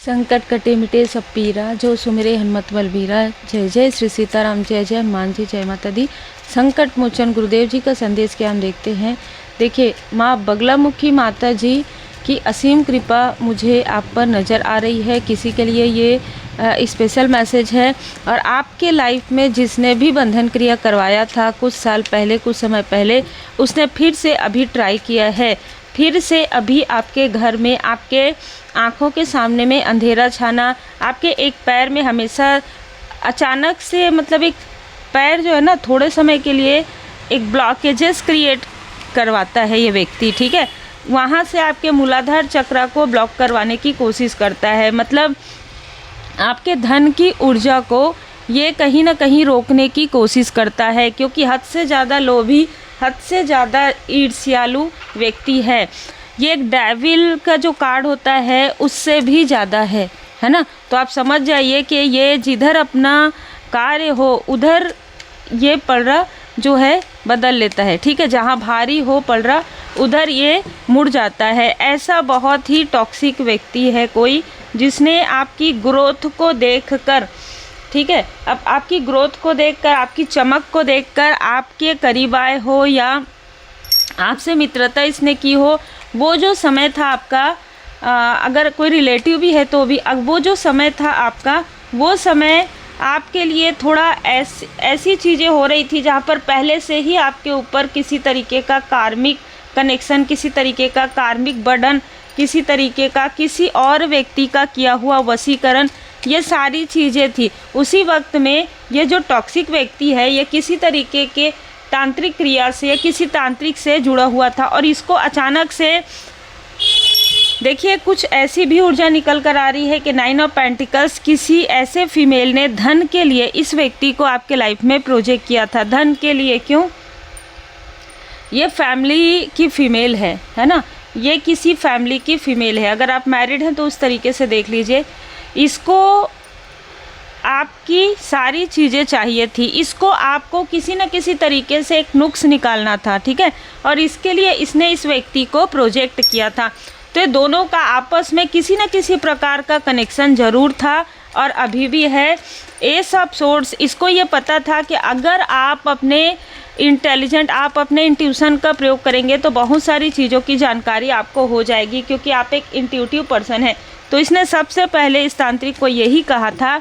संकट कटे मिटे सब पीरा, जो सुमिरे हनुमत बलबीरा। जय जय श्री सीताराम, जय जय हनुमान जी, जय माता दी। संकट मोचन गुरुदेव जी का संदेश क्या हम देखते हैं। देखिए, माँ बगलामुखी माता जी की असीम कृपा मुझे आप पर नज़र आ रही है। किसी के लिए ये स्पेशल मैसेज है। और आपके लाइफ में जिसने भी बंधन क्रिया करवाया था कुछ साल पहले, कुछ समय पहले, उसने फिर से अभी ट्राई किया है। फिर से अभी आपके घर में, आपके आँखों के सामने में अंधेरा छाना, आपके एक पैर में हमेशा अचानक से, मतलब एक पैर जो है ना, थोड़े समय के लिए एक ब्लॉकेजेस क्रिएट करवाता है ये व्यक्ति, ठीक है। वहाँ से आपके मूलाधार चक्र को ब्लॉक करवाने की कोशिश करता है। मतलब आपके धन की ऊर्जा को ये कहीं ना कहीं रोकने की कोशिश करता है, क्योंकि हद से ज़्यादा लोभी, हद से ज़्यादा ईर्ष्यालु व्यक्ति है। ये एक डेविल का जो कार्ड होता है उससे भी ज़्यादा है ना। तो आप समझ जाइए कि ये जिधर अपना कार्य हो उधर ये पलड़ा जो है बदल लेता है, ठीक है। जहाँ भारी हो पलड़ा उधर ये मुड़ जाता है। ऐसा बहुत ही टॉक्सिक व्यक्ति है कोई, जिसने आपकी ग्रोथ को देखकर, ठीक है, अब आपकी ग्रोथ को देखकर, आपकी चमक को देखकर आपके करीब आए हो या आपसे मित्रता इसने की हो, वो जो समय था आपका, अगर कोई रिलेटिव भी है तो भी, वो जो समय था आपका, वो समय आपके लिए थोड़ा ऐसी चीज़ें हो रही थी जहाँ पर पहले से ही आपके ऊपर किसी तरीके का कार्मिक कनेक्शन, किसी तरीके का कार्मिक बर्डन, किसी तरीके का किसी और व्यक्ति का किया हुआ वशीकरण, ये सारी चीज़ें थी। उसी वक्त में ये जो टॉक्सिक व्यक्ति है ये किसी तरीके के तांत्रिक क्रिया से या किसी तांत्रिक से जुड़ा हुआ था। और इसको अचानक से देखिए, कुछ ऐसी भी ऊर्जा निकल कर आ रही है कि 9 ऑफ पेंटिकल्स, किसी ऐसे फीमेल ने धन के लिए इस व्यक्ति को आपके लाइफ में प्रोजेक्ट किया था। धन के लिए क्यों? ये फैमिली की फीमेल है ना। ये किसी फैमिली की फीमेल है। अगर आप मैरिड हैं तो उस तरीके से देख लीजिए। इसको आपकी सारी चीज़ें चाहिए थी। इसको आपको किसी न किसी तरीके से एक नुक्स निकालना था, ठीक है। और इसके लिए इसने इस व्यक्ति को प्रोजेक्ट किया था। तो ये दोनों का आपस में किसी न किसी प्रकार का कनेक्शन ज़रूर था और अभी भी है। एस ऑफ सोर्ड्स, इसको ये पता था कि अगर आप अपने इंटेलिजेंट, आप अपने इंट्यूशन का प्रयोग करेंगे तो बहुत सारी चीज़ों की जानकारी आपको हो जाएगी, क्योंकि आप एक इंट्यूटिव पर्सन हैं। तो इसने सबसे पहले इस तांत्रिक को यही कहा था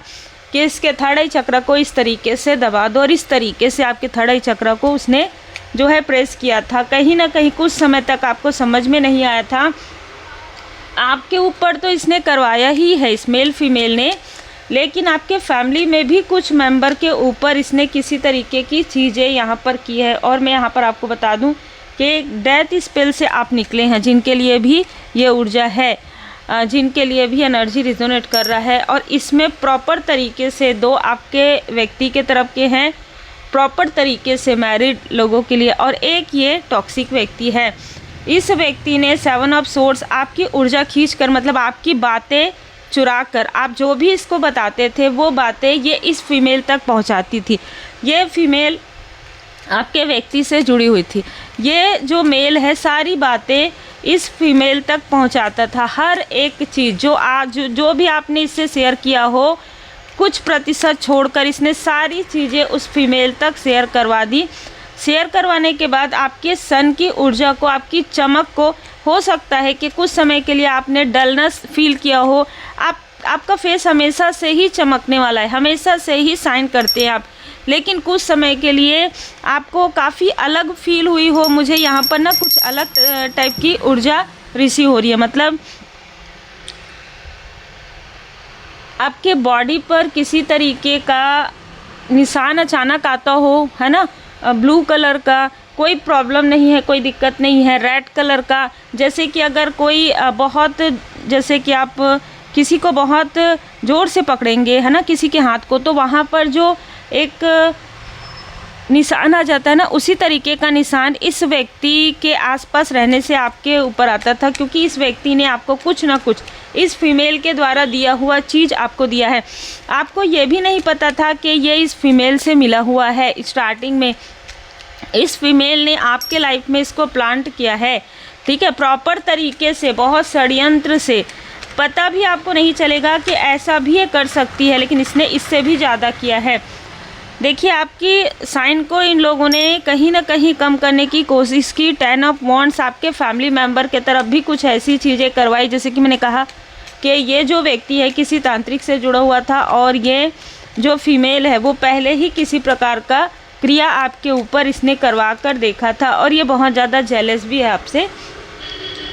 कि इसके थर्ड आई चक्र को इस तरीके से दबा दो, और इस तरीके से आपके थर्ड आई चक्र को उसने जो है प्रेस किया था। कहीं ना कहीं कुछ समय तक आपको समझ में नहीं आया था। आपके ऊपर तो इसने करवाया ही है, इस मेल फीमेल ने, लेकिन आपके फैमिली में भी कुछ मेंबर के ऊपर इसने किसी तरीके की चीज़ें यहाँ पर की है। और मैं यहाँ पर आपको बता दूँ कि डेथ स्पेल से आप निकले हैं, जिनके लिए भी ये ऊर्जा है, जिनके लिए भी एनर्जी रिजोनेट कर रहा है। और इसमें प्रॉपर तरीके से दो आपके व्यक्ति के तरफ के हैं, प्रॉपर तरीके से मैरिड लोगों के लिए, और एक ये टॉक्सिक व्यक्ति है। इस व्यक्ति ने 7 ऑफ सोर्ड्स आपकी ऊर्जा खींचकर, मतलब आपकी बातें चुरा कर, आप जो भी इसको बताते थे वो बातें ये इस फीमेल तक पहुंचाती थी। ये फीमेल आपके व्यक्ति से जुड़ी हुई थी। ये जो मेल है सारी बातें इस फीमेल तक पहुंचाता था। हर एक चीज़ जो भी आपने इससे शेयर किया हो, कुछ प्रतिशत छोड़कर इसने सारी चीज़ें उस फीमेल तक शेयर करवा दी। शेयर करवाने के बाद आपके सन की ऊर्जा को, आपकी चमक को, हो सकता है कि कुछ समय के लिए आपने डलनेस फील किया हो। आपका फेस हमेशा से ही चमकने वाला है, हमेशा से ही शाइन करते हैं आप, लेकिन कुछ समय के लिए आपको काफ़ी अलग फील हुई हो। मुझे यहाँ पर ना कुछ अलग टाइप की ऊर्जा रिसीव हो रही है। मतलब आपके बॉडी पर किसी तरीके का निशान अचानक आता हो, है ना, ब्लू कलर का, कोई प्रॉब्लम नहीं है, कोई दिक्कत नहीं है। रेड कलर का, जैसे कि अगर कोई बहुत, जैसे कि आप किसी को बहुत ज़ोर से पकड़ेंगे, है ना, किसी के हाथ को, तो वहाँ पर जो एक निशान आ जाता है ना, उसी तरीके का निशान इस व्यक्ति के आसपास रहने से आपके ऊपर आता था, क्योंकि इस व्यक्ति ने आपको कुछ ना कुछ इस फीमेल के द्वारा दिया हुआ चीज़ आपको दिया है। आपको ये भी नहीं पता था कि ये इस फीमेल से मिला हुआ है। स्टार्टिंग में इस फीमेल ने आपके लाइफ में इसको प्लांट किया है, ठीक है, प्रॉपर तरीके से, बहुत षड्यंत्र से, पता भी आपको नहीं चलेगा कि ऐसा भी ये कर सकती है, लेकिन इसने इससे भी ज़्यादा किया है। देखिए, आपकी साइन को इन लोगों ने कहीं ना कहीं कम करने की कोशिश की। 10 ऑफ वॉन्ड्स, आपके फैमिली मेम्बर के तरफ भी कुछ ऐसी चीज़ें करवाई, जैसे कि मैंने कहा कि ये जो व्यक्ति है किसी तांत्रिक से जुड़ा हुआ था, और ये जो फीमेल है वो पहले ही किसी प्रकार का क्रिया आपके ऊपर इसने करवा कर देखा था, और ये बहुत ज़्यादा जेलस भी है आपसे।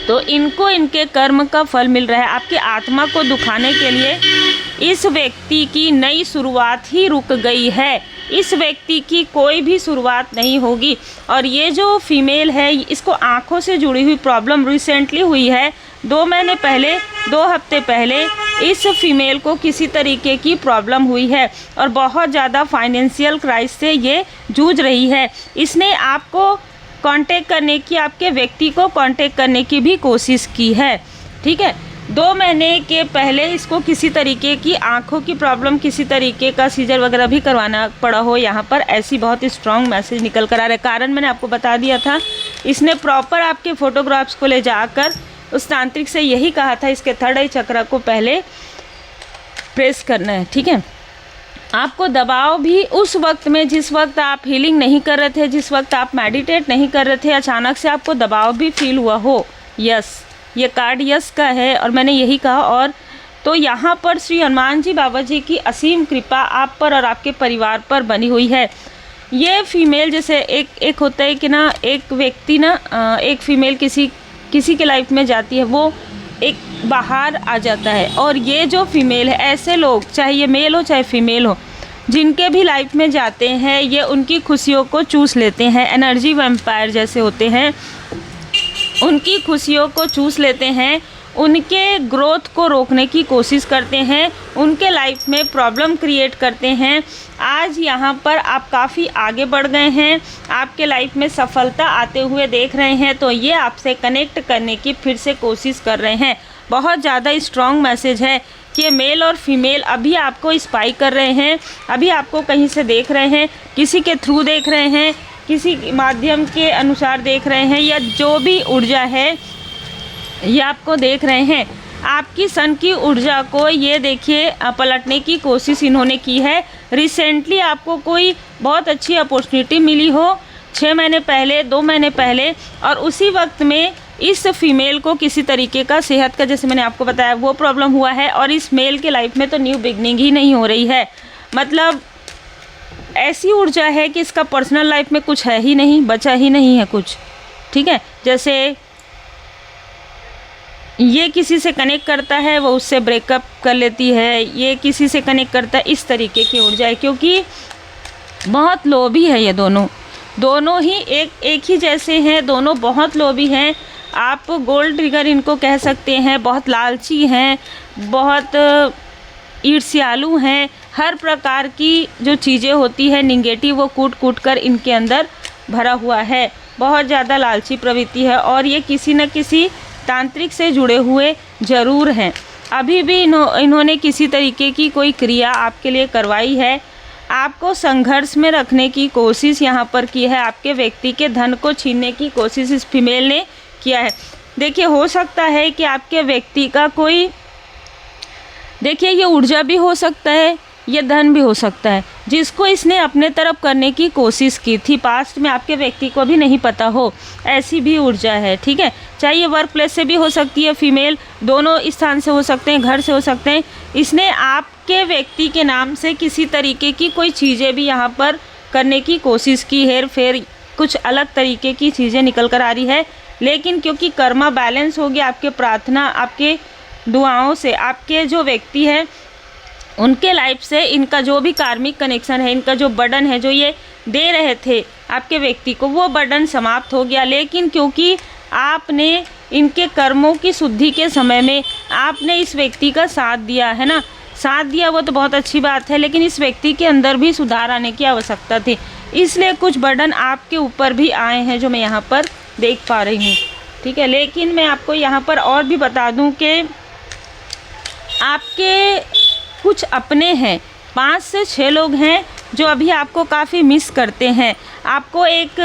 तो इनको इनके कर्म का फल मिल रहा है। आपकी आत्मा को दुखाने के लिए इस व्यक्ति की नई शुरुआत ही रुक गई है। इस व्यक्ति की कोई भी शुरुआत नहीं होगी। और ये जो फीमेल है, इसको आँखों से जुड़ी हुई प्रॉब्लम रिसेंटली हुई है। 2 महीने पहले, 2 हफ्ते पहले इस फीमेल को किसी तरीके की प्रॉब्लम हुई है, और बहुत ज़्यादा फाइनेंशियल क्राइसिस से ये जूझ रही है। इसने आपको कांटेक्ट करने की, आपके व्यक्ति को कांटेक्ट करने की भी कोशिश की है, ठीक है। 2 महीने के पहले इसको किसी तरीके की आंखों की प्रॉब्लम, किसी तरीके का सीजर वगैरह भी करवाना पड़ा हो। यहाँ पर ऐसी बहुत स्ट्रॉन्ग मैसेज निकल कर आ रहा है। कारण मैंने आपको बता दिया था, इसने प्रॉपर आपके फ़ोटोग्राफ्स को ले जाकर उस तांत्रिक से यही कहा था, इसके 3rd आई चक्र को पहले प्रेस करना है, ठीक है। आपको दबाव भी उस वक्त में, जिस वक्त आप हीलिंग नहीं कर रहे थे, जिस वक्त आप मेडिटेट नहीं कर रहे थे, अचानक से आपको दबाव भी फील हुआ हो। यस, ये कार्ड यस का है, और मैंने यही कहा। और तो यहाँ पर श्री हनुमान जी बाबा जी की असीम कृपा आप पर और आपके परिवार पर बनी हुई है। ये फीमेल, जैसे एक होता है कि ना, एक व्यक्ति ना, एक फीमेल किसी के लाइफ में जाती है, वो एक बाहर आ जाता है। और ये जो फीमेल है, ऐसे लोग, चाहे ये मेल हो चाहे फीमेल हो, जिनके भी लाइफ में जाते हैं, ये उनकी खुशियों को चूस लेते हैं। एनर्जी वैम्पायर जैसे होते हैं, उनकी खुशियों को चूस लेते हैं, उनके ग्रोथ को रोकने की कोशिश करते हैं, उनके लाइफ में प्रॉब्लम क्रिएट करते हैं। आज यहाँ पर आप काफ़ी आगे बढ़ गए हैं, आपके लाइफ में सफलता आते हुए देख रहे हैं, तो ये आपसे कनेक्ट करने की फिर से कोशिश कर रहे हैं। बहुत ज़्यादा स्ट्रॉन्ग मैसेज है कि मेल और फीमेल अभी आपको स्पाई कर रहे हैं, अभी आपको कहीं से देख रहे हैं, किसी के थ्रू देख रहे हैं, किसी माध्यम के अनुसार देख रहे हैं, या जो भी ऊर्जा है ये आपको देख रहे हैं। आपकी सन की ऊर्जा को ये देखिए पलटने की कोशिश इन्होंने की है। रिसेंटली आपको कोई बहुत अच्छी अपॉर्चुनिटी मिली हो, 6 महीने पहले, 2 महीने पहले, और उसी वक्त में इस फीमेल को किसी तरीके का सेहत का, जैसे मैंने आपको बताया, वो प्रॉब्लम हुआ है। और इस मेल के लाइफ में तो न्यू बिगनिंग ही नहीं हो रही है। मतलब ऐसी ऊर्जा है कि इसका पर्सनल लाइफ में कुछ है ही नहीं, बचा ही नहीं है कुछ, ठीक है। जैसे ये किसी से कनेक्ट करता है, वो उससे ब्रेकअप कर लेती है, ये किसी से कनेक्ट करता है, इस तरीके की ऊर्जा है। क्योंकि बहुत लोभी है ये दोनों ही एक ही जैसे हैं, दोनों बहुत लोभी हैं। आप गोल्ड ट्रिगर इनको कह सकते हैं, बहुत लालची हैं, बहुत ईर्ष्यालु हैं। हर प्रकार की जो चीज़ें होती है निगेटिव, वो कूट कर इनके अंदर भरा हुआ है। बहुत ज़्यादा लालची प्रवृत्ति है, और ये किसी न किसी तांत्रिक से जुड़े हुए ज़रूर हैं। अभी भी इन्होंने किसी तरीके की कोई क्रिया आपके लिए करवाई है, आपको संघर्ष में रखने की कोशिश यहाँ पर की है, आपके व्यक्ति के धन को छीनने की कोशिश इस फीमेल ने किया है। देखिए, हो सकता है कि आपके व्यक्ति का कोई, देखिए ये ऊर्जा भी हो सकता है, ये धन भी हो सकता है, जिसको इसने अपने तरफ करने की कोशिश की थी। पास्ट में आपके व्यक्ति को भी नहीं पता हो, ऐसी भी ऊर्जा है, ठीक है। चाहे ये वर्क प्लेस से भी हो सकती है फीमेल, दोनों स्थान से हो सकते हैं, घर से हो सकते हैं। इसने आपके व्यक्ति के नाम से किसी तरीके की कोई चीज़ें भी यहाँ पर करने की कोशिश की, हेर फेर, कुछ अलग तरीके की चीज़ें निकल कर आ रही है। लेकिन क्योंकि कर्मा बैलेंस हो गया, आपके प्रार्थना, आपके दुआओं से, आपके जो व्यक्ति है उनके लाइफ से इनका जो भी कार्मिक कनेक्शन है, इनका जो बर्डन है, जो ये दे रहे थे आपके व्यक्ति को, वो बर्डन समाप्त हो गया। लेकिन क्योंकि आपने इनके कर्मों की शुद्धि के समय में आपने इस व्यक्ति का साथ दिया है ना, साथ दिया वो तो बहुत अच्छी बात है, लेकिन इस व्यक्ति के अंदर भी सुधार आने की आवश्यकता थी, इसलिए कुछ बर्डन आपके ऊपर भी आए हैं, जो मैं यहाँ पर देख पा रही हूँ, ठीक है। लेकिन मैं आपको यहाँ पर और भी बता दूँ कि आपके कुछ अपने हैं, 5 से 6 लोग हैं जो अभी आपको काफ़ी मिस करते हैं, आपको एक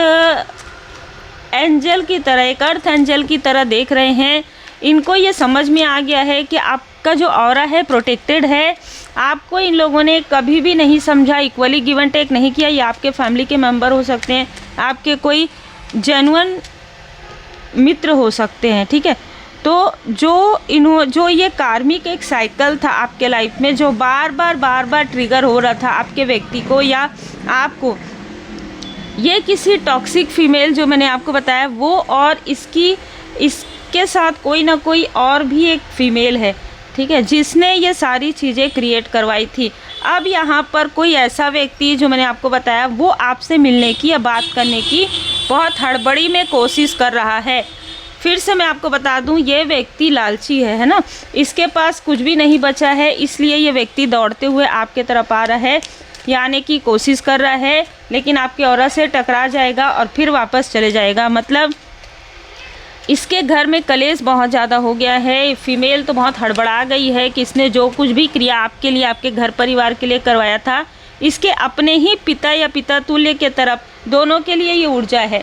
एंजल की तरह, एक अर्थ एंजल की तरह देख रहे हैं। इनको ये समझ में आ गया है कि आपका जो ऑरा है प्रोटेक्टेड है। आपको इन लोगों ने कभी भी नहीं समझा, इक्वली गिव एंड टेक नहीं किया। ये आपके फैमिली के मेंबर हो सकते हैं, आपके कोई जेन्युइन मित्र हो सकते हैं, ठीक है। तो जो ये कार्मिक एक साइकिल था आपके लाइफ में, जो बार बार ट्रिगर हो रहा था आपके व्यक्ति को या आपको, ये किसी टॉक्सिक फीमेल जो मैंने आपको बताया वो, और इसके साथ कोई ना कोई और भी एक फीमेल है, ठीक है, जिसने ये सारी चीज़ें क्रिएट करवाई थी। अब यहाँ पर कोई ऐसा व्यक्ति जो मैंने आपको बताया वो आपसे मिलने की या बात करने की बहुत हड़बड़ी में कोशिश कर रहा है। फिर से मैं आपको बता दूं, ये व्यक्ति लालची है ना, इसके पास कुछ भी नहीं बचा है, इसलिए ये व्यक्ति दौड़ते हुए आपके तरफ आ रहा है, आने की कोशिश कर रहा है, लेकिन आपके औरत से टकरा जाएगा और फिर वापस चले जाएगा। मतलब इसके घर में कलेश बहुत ज़्यादा हो गया है। फीमेल तो बहुत हड़बड़ा गई है कि इसने जो कुछ भी क्रिया आपके लिए, आपके घर परिवार के लिए करवाया था, इसके अपने ही पिता या पिता तुल्य के तरफ, दोनों के लिए ये ऊर्जा है,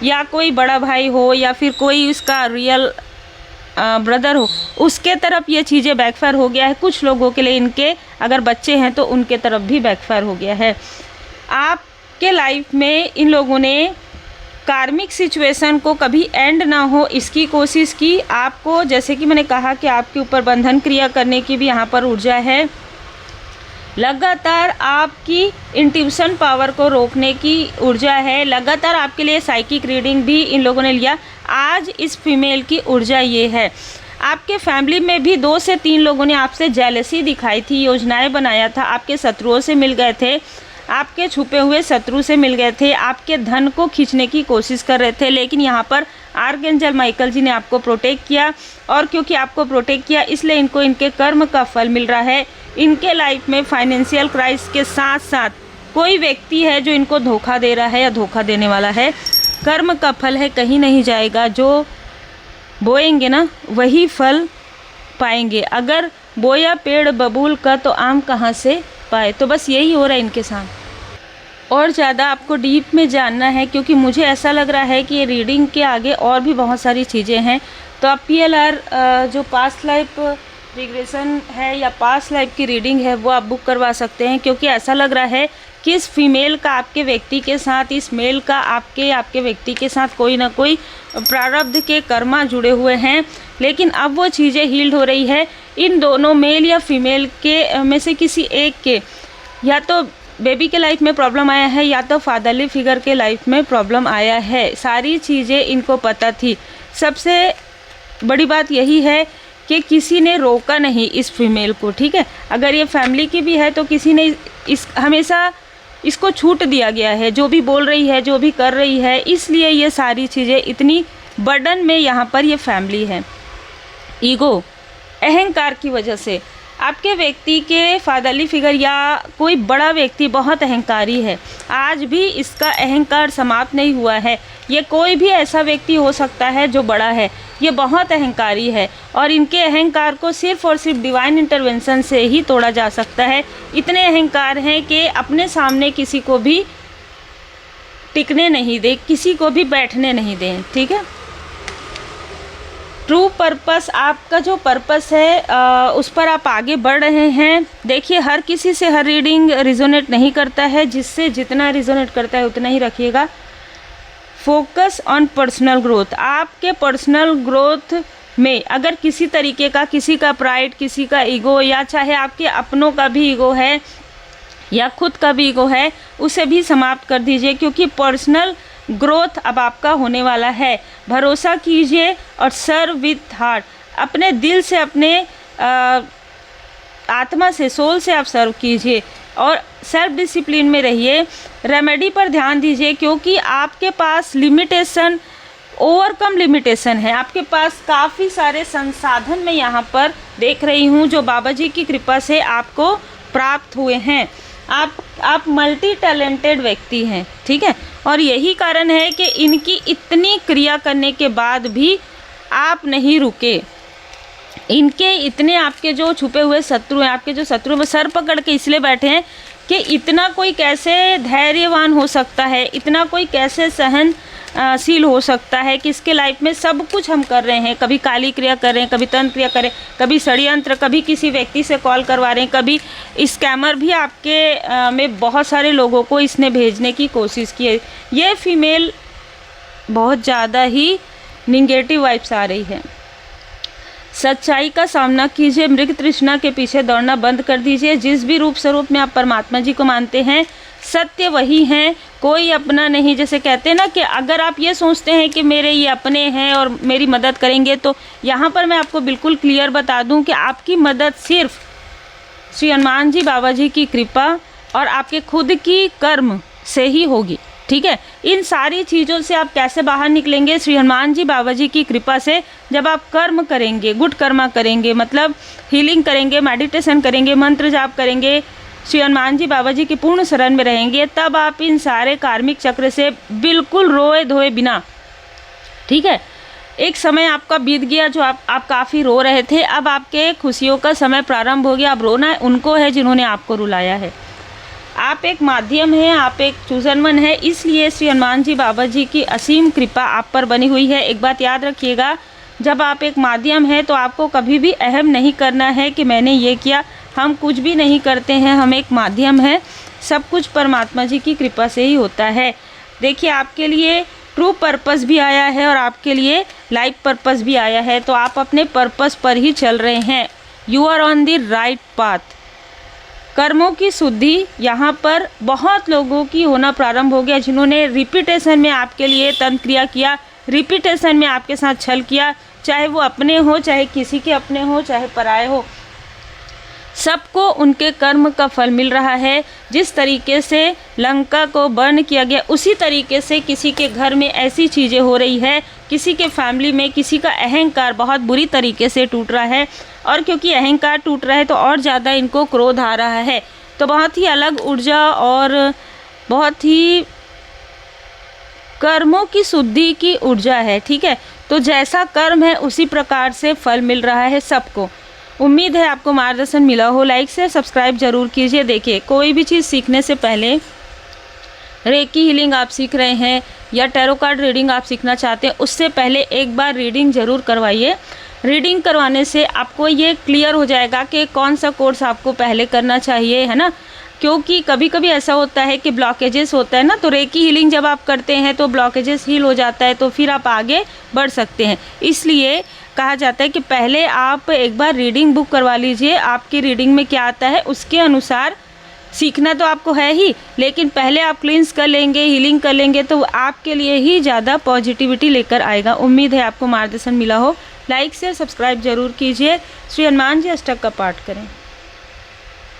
या कोई बड़ा भाई हो या फिर कोई उसका रियल ब्रदर हो, उसके तरफ ये चीज़ें बैकफायर हो गया है। कुछ लोगों के लिए, इनके अगर बच्चे हैं तो उनके तरफ भी बैकफायर हो गया है। आपके लाइफ में इन लोगों ने कार्मिक सिचुएशन को कभी एंड ना हो इसकी कोशिश की। आपको, जैसे कि मैंने कहा कि आपके ऊपर बंधन क्रिया करने की भी यहाँ पर ऊर्जा है। लगातार आपकी इंट्यूशन पावर को रोकने की ऊर्जा है। लगातार आपके लिए साइकिक रीडिंग भी इन लोगों ने लिया। आज इस फीमेल की ऊर्जा ये है। आपके फैमिली में भी 2 से 3 लोगों ने आपसे जेलसी दिखाई थी, योजनाएं बनाया था, आपके शत्रुओं से मिल गए थे, आपके छुपे हुए शत्रु से मिल गए थे, आपके धन को खींचने की कोशिश कर रहे थे, लेकिन यहाँ पर आर्कएंजल माइकल जी ने आपको प्रोटेक्ट किया, और क्योंकि आपको प्रोटेक्ट किया इसलिए इनको इनके कर्म का फल मिल रहा है। इनके लाइफ में फाइनेंशियल क्राइसिस के साथ साथ कोई व्यक्ति है जो इनको धोखा दे रहा है या धोखा देने वाला है। कर्म का फल है, कहीं नहीं जाएगा। जो बोएंगे ना वही फल पाएंगे। अगर बोया पेड़ बबूल का तो आम कहाँ से पाए। तो बस यही हो रहा है इनके साथ। और ज़्यादा आपको डीप में जानना है, क्योंकि मुझे ऐसा लग रहा है कि ये रीडिंग के आगे और भी बहुत सारी चीज़ें हैं, तो आप PLR जो पास्ट लाइफ रिग्रेशन है या पास्ट लाइफ की रीडिंग है वो आप बुक करवा सकते हैं। क्योंकि ऐसा लग रहा है कि इस फीमेल का आपके व्यक्ति के साथ, इस मेल का आपके व्यक्ति के साथ कोई ना कोई प्रारब्ध के कर्मा जुड़े हुए हैं, लेकिन अब वो चीज़ें हील्ड हो रही है। इन दोनों मेल या फीमेल के में से किसी एक के, या तो बेबी के लाइफ में प्रॉब्लम आया है या तो फादरली फिगर के लाइफ में प्रॉब्लम आया है। सारी चीज़ें इनको पता थी। सबसे बड़ी बात यही है कि किसी ने रोका नहीं इस फीमेल को, ठीक है। अगर ये फैमिली की भी है तो किसी ने हमेशा इसको छूट दिया गया है, जो भी बोल रही है, जो भी कर रही है, इसलिए ये सारी चीज़ें इतनी बर्डन में यहाँ पर ये फैमिली है। ईगो, अहंकार की वजह से आपके व्यक्ति के फादरली फिगर या कोई बड़ा व्यक्ति बहुत अहंकारी है। आज भी इसका अहंकार समाप्त नहीं हुआ है। ये कोई भी ऐसा व्यक्ति हो सकता है जो बड़ा है, ये बहुत अहंकारी है, और इनके अहंकार को सिर्फ और सिर्फ डिवाइन इंटरवेंशन से ही तोड़ा जा सकता है। इतने अहंकार हैं कि अपने सामने किसी को भी टिकने नहीं दे, किसी को भी बैठने नहीं दें, ठीक है। ट्रू पर्पस, आपका जो पर्पस है उस पर आप आगे बढ़ रहे हैं। देखिए, हर किसी से हर रीडिंग रिजोनेट नहीं करता है, जिससे जितना रिजोनेट करता है उतना ही रखिएगा। फोकस ऑन पर्सनल ग्रोथ, आपके पर्सनल ग्रोथ में अगर किसी तरीके का, किसी का प्राइड, किसी का ईगो, या चाहे आपके अपनों का भी ईगो है या खुद का भी ईगो है, उसे भी समाप्त कर दीजिए, क्योंकि पर्सनल ग्रोथ अब आपका होने वाला है। भरोसा कीजिए और सर्व विथ हार्ट, अपने दिल से, अपने आत्मा से, सोल से आप सर्व कीजिए, और सेल्फ डिसिप्लिन में रहिए। रेमेडी पर ध्यान दीजिए, क्योंकि आपके पास लिमिटेशन, ओवरकम लिमिटेशन है। आपके पास काफ़ी सारे संसाधन मैं यहाँ पर देख रही हूँ जो बाबा जी की कृपा से आपको प्राप्त हुए हैं। आप मल्टी टैलेंटेड व्यक्ति हैं, ठीक है। और यही कारण है कि इनकी इतनी क्रिया करने के बाद भी आप नहीं रुके। इनके इतने, आपके जो छुपे हुए शत्रु हैं, आपके जो शत्रु वो सर पकड़ के इसलिए बैठे हैं कि इतना कोई कैसे धैर्यवान हो सकता है, इतना कोई कैसे सहन सील हो सकता है कि इसके लाइफ में सब कुछ हम कर रहे हैं, कभी काली क्रिया कर रहे हैं, कभी तंत्र क्रिया कर रहे हैं, कभी षड्यंत्र, कभी किसी व्यक्ति से कॉल करवा रहे हैं, कभी स्कैमर भी आपके में बहुत सारे लोगों को इसने भेजने की कोशिश की है। ये फीमेल बहुत ज़्यादा ही निगेटिव वाइब्स आ रही है। सच्चाई का सामना कीजिए, मृग तृष्णा के पीछे दौड़ना बंद कर दीजिए। जिस भी रूप स्वरूप में आप परमात्मा जी को मानते हैं, सत्य वही हैं, कोई अपना नहीं। जैसे कहते हैं ना कि अगर आप ये सोचते हैं कि मेरे ये अपने हैं और मेरी मदद करेंगे, तो यहाँ पर मैं आपको बिल्कुल क्लियर बता दूँ कि आपकी मदद सिर्फ श्री हनुमान जी बाबा जी की कृपा और आपके खुद की कर्म से ही होगी। ठीक है, इन सारी चीज़ों से आप कैसे बाहर निकलेंगे? श्री हनुमान जी बाबा जी की कृपा से। जब आप कर्म करेंगे, गुड कर्मा करेंगे, मतलब हीलिंग करेंगे, मेडिटेशन करेंगे, मंत्र जाप करेंगे, श्री हनुमान जी बाबा जी की पूर्ण शरण में रहेंगे, तब आप इन सारे कार्मिक चक्र से बिल्कुल रोए धोए बिना, ठीक है, एक समय आपका बीत गया जो आप काफ़ी रो रहे थे, अब आपके खुशियों का समय प्रारंभ हो गया। अब रोना उनको है जिन्होंने आपको रुलाया है। आप एक माध्यम हैं, आप एक चूजन मन है, इसलिए श्री हनुमान जी बाबा जी की असीम कृपा आप पर बनी हुई है। एक बात याद रखिएगा, जब आप एक माध्यम हैं तो आपको कभी भी अहम नहीं करना है कि मैंने ये किया। हम कुछ भी नहीं करते हैं, हम एक माध्यम हैं, सब कुछ परमात्मा जी की कृपा से ही होता है। देखिए, आपके लिए ट्रू पर्पस भी आया है और आपके लिए लाइफ पर्पस भी आया है, तो आप अपने पर्पस पर ही चल रहे हैं। You are on the right path. कर्मों की शुद्धि यहाँ पर बहुत लोगों की होना प्रारंभ हो गया, जिन्होंने रिपीटेशन में आपके लिए तंत्र क्रिया किया, रिपीटेशन में आपके साथ छल किया, चाहे वो अपने हो, चाहे किसी के अपने हो, चाहे पराए हो, सबको उनके कर्म का फल मिल रहा है। जिस तरीके से लंका को बर्न किया गया, उसी तरीके से किसी के घर में ऐसी चीज़ें हो रही है, किसी के फैमिली में किसी का अहंकार बहुत बुरी तरीके से टूट रहा है, और क्योंकि अहंकार टूट रहा है तो और ज़्यादा इनको क्रोध आ रहा है। तो बहुत ही अलग ऊर्जा और बहुत ही कर्मों की शुद्धि की ऊर्जा है। ठीक है, तो जैसा कर्म है उसी प्रकार से फल मिल रहा है सबको। उम्मीद है आपको मार्गदर्शन मिला हो। लाइक से सब्सक्राइब जरूर कीजिए। देखिए, कोई भी चीज़ सीखने से पहले, रेकी हीलिंग आप सीख रहे हैं या टैरो कार्ड रीडिंग आप सीखना चाहते हैं, उससे पहले एक बार रीडिंग ज़रूर करवाइए। रीडिंग करवाने से आपको ये क्लियर हो जाएगा कि कौन सा कोर्स आपको पहले करना चाहिए, है ना। क्योंकि कभी कभी ऐसा होता है कि ब्लॉकेजेस होता है ना, तो रेकी हीलिंग जब आप करते हैं तो ब्लॉकेजेस हील हो जाता है, तो फिर आप आगे बढ़ सकते हैं। इसलिए कहा जाता है कि पहले आप एक बार रीडिंग बुक करवा लीजिए। आपकी रीडिंग में क्या आता है उसके अनुसार सीखना तो आपको है ही, लेकिन पहले आप क्लींस कर लेंगे, हीलिंग कर लेंगे, तो आपके लिए ही ज़्यादा पॉजिटिविटी लेकर आएगा। उम्मीद है आपको मार्गदर्शन मिला हो। लाइक से सब्सक्राइब जरूर कीजिए। श्री हनुमान जी अष्टक का पाठ करें।